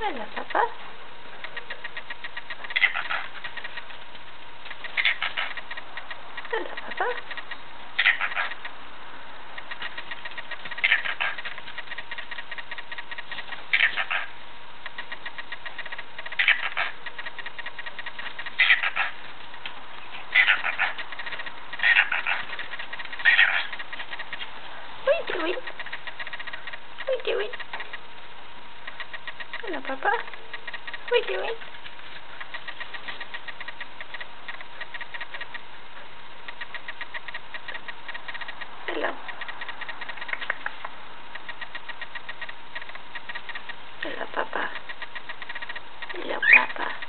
Hello, Papa. Hello, Papa. What are you doing? What are you doing? Hello, Papa. What are you doing? Hello. Hello, Papa. Hello, Papa.